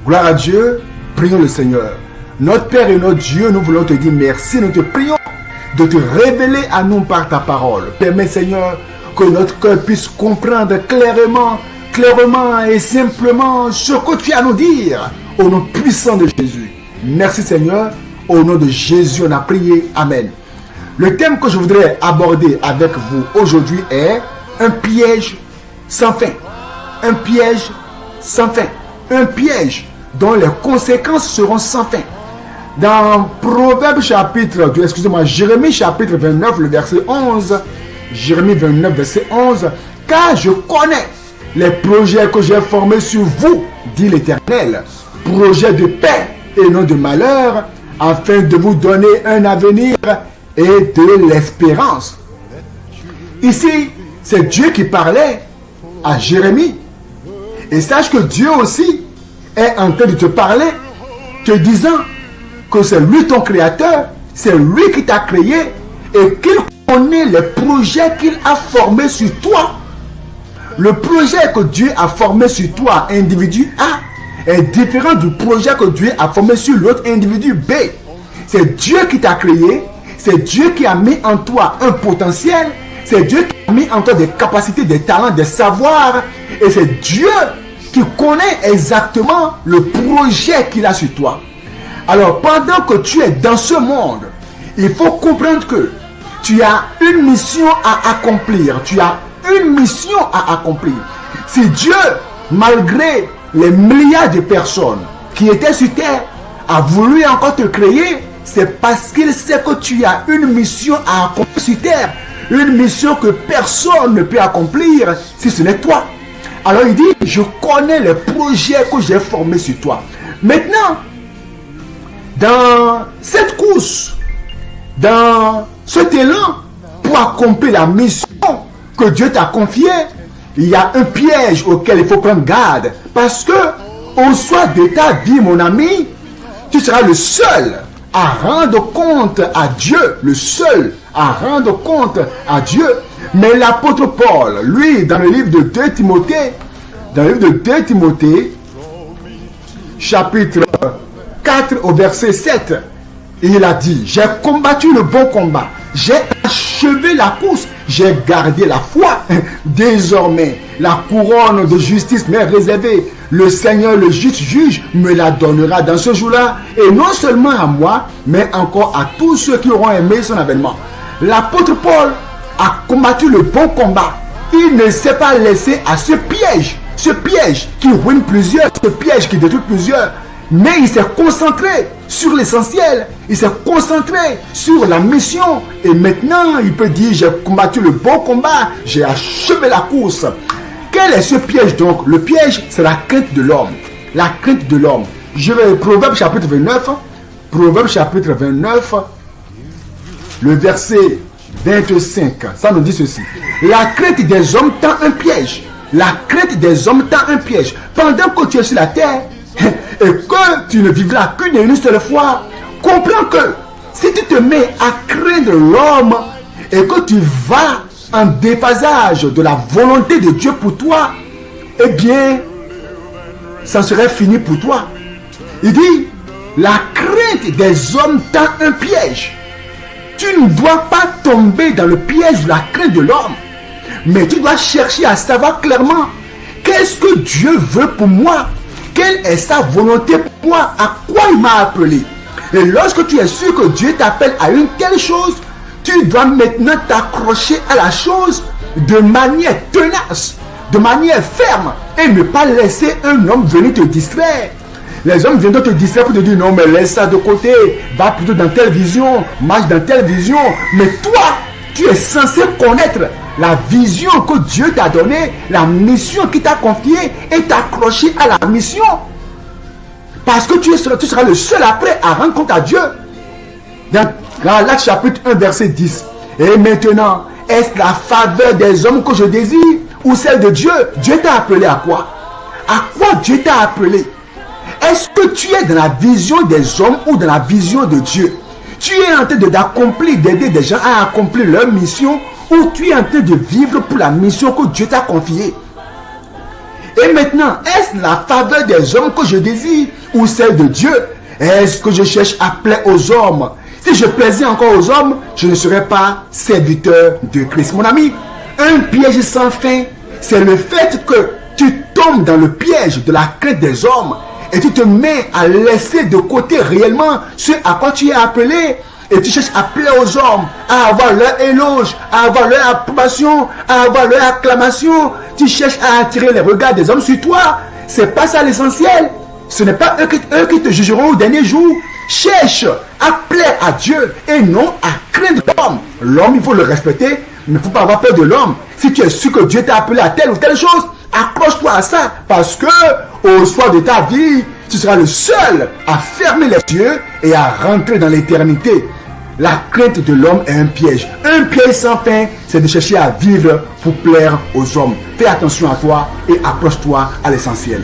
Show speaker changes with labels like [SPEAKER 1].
[SPEAKER 1] Gloire à Dieu, prions le Seigneur. Notre Père et notre Dieu, nous voulons te dire merci, nous te prions de te révéler à nous par ta parole. Permets, Seigneur, que notre cœur puisse comprendre clairement et simplement ce que tu as à nous dire, au nom puissant de Jésus. Merci Seigneur, au nom de Jésus on a prié, Amen. Le thème que je voudrais aborder avec vous aujourd'hui est un piège sans fin. Un piège sans fin. Un piège dont les conséquences seront sans fin. Dans Jérémie chapitre 29, le verset 11, Jérémie 29, verset 11, car je connais les projets que j'ai formés sur vous, dit l'Éternel, projets de paix et non de malheur, afin de vous donner un avenir et de l'espérance. Ici, c'est Dieu qui parlait à Jérémie. Et sache que Dieu aussi est en train de te parler, te disant que c'est lui ton créateur, c'est lui qui t'a créé et qu'il connaît les projets qu'il a formés sur toi. Le projet que Dieu a formé sur toi, individu A, est différent du projet que Dieu a formé sur l'autre individu B. C'est Dieu qui t'a créé, c'est Dieu qui a mis en toi un potentiel, c'est Dieu qui a mis en toi des capacités, des talents, des savoirs, et c'est Dieu qui connaît exactement le projet qu'il a sur toi. Alors, pendant que tu es dans ce monde, il faut comprendre que tu as une mission à accomplir. Tu as une mission à accomplir. Si Dieu, malgré les milliards de personnes qui étaient sur terre, a voulu encore te créer, c'est parce qu'il sait que tu as une mission à accomplir sur terre. Une mission que personne ne peut accomplir si ce n'est toi. Alors il dit, je connais les projets que j'ai formés sur toi. Maintenant, dans cette course, dans cet élan, pour accomplir la mission que Dieu t'a confiée, il y a un piège auquel il faut prendre garde. Parce que, au soir de ta vie, mon ami, tu seras le seul à rendre compte à Dieu. Le seul à rendre compte à Dieu. Mais l'apôtre Paul, lui, dans le livre de 2 Timothée, chapitre 4 au verset 7, il a dit, j'ai combattu le bon combat, j'ai achevé la course, j'ai gardé la foi. Désormais, la couronne de justice m'est réservée. Le Seigneur, le juste juge, me la donnera dans ce jour-là, et non seulement à moi, mais encore à tous ceux qui auront aimé son avènement. L'apôtre Paul a combattu le bon combat. Il ne s'est pas laissé à ce piège qui ruine plusieurs, ce piège qui détruit plusieurs. Mais il s'est concentré sur l'essentiel. Il s'est concentré sur la mission. Et maintenant, il peut dire, j'ai combattu le bon combat. J'ai achevé la course. Quel est ce piège donc? Le piège, c'est la crainte de l'homme. La crainte de l'homme. Je vais Proverbe chapitre 29. Proverbe chapitre 29. Le verset 25. Ça nous dit ceci. La crainte des hommes tend un piège. La crainte des hommes tend un piège. Pendant que tu es sur la terre, et que tu ne vivras qu'une et une seule fois, comprends que si tu te mets à craindre l'homme et que tu vas en déphasage de la volonté de Dieu pour toi, eh bien, ça serait fini pour toi. Il dit, la crainte des hommes tend un piège. Tu ne dois pas tomber dans le piège de la crainte de l'homme, mais tu dois chercher à savoir clairement qu'est-ce que Dieu veut pour moi. Quelle est sa volonté pour moi? À quoi il m'a appelé? Et lorsque tu es sûr que Dieu t'appelle à une telle chose, tu dois maintenant t'accrocher à la chose de manière tenace, de manière ferme, et ne pas laisser un homme venir te distraire. Les hommes viennent te distraire pour te dire non mais laisse ça de côté, va plutôt dans telle vision, marche dans telle vision. Mais toi, tu es censé connaître la vision que Dieu t'a donnée, la mission qu'il t'a confiée, et t'accrocher à la mission. Parce que tu seras le seul après à rendre compte à Dieu. Dans Galates chapitre 1 verset 10. Et maintenant, est-ce la faveur des hommes que je désire ou celle de Dieu? Dieu t'a appelé à quoi? À quoi Dieu t'a appelé? Est-ce que tu es dans la vision des hommes ou dans la vision de Dieu? Tu es en train d'accomplir, d'aider des gens à accomplir leur mission, ou tu es en train de vivre pour la mission que Dieu t'a confiée? Et maintenant, est-ce la faveur des hommes que je désire ou celle de Dieu? Est-ce que je cherche à plaire aux hommes? Si je plaisais encore aux hommes, je ne serais pas serviteur de Christ. Mon ami, un piège sans fin, c'est le fait que tu tombes dans le piège de la crainte des hommes et tu te mets à laisser de côté réellement ce à quoi tu es appelé. Et tu cherches à plaire aux hommes, à avoir leur éloge, à avoir leur approbation, à avoir leur acclamation. Tu cherches à attirer les regards des hommes sur toi. C'est pas ça l'essentiel. Ce n'est pas eux qui te jugeront au dernier jour. Cherche à plaire à Dieu et non à craindre l'homme. L'homme, il faut le respecter, mais il ne faut pas avoir peur de l'homme. Si tu es sûr que Dieu t'a appelé à telle ou telle chose, accroche-toi à ça. Parce que au soir de ta vie, tu seras le seul à fermer les yeux et à rentrer dans l'éternité. La crainte de l'homme est un piège. Un piège sans fin, c'est de chercher à vivre pour plaire aux hommes. Fais attention à toi et approche-toi à l'essentiel.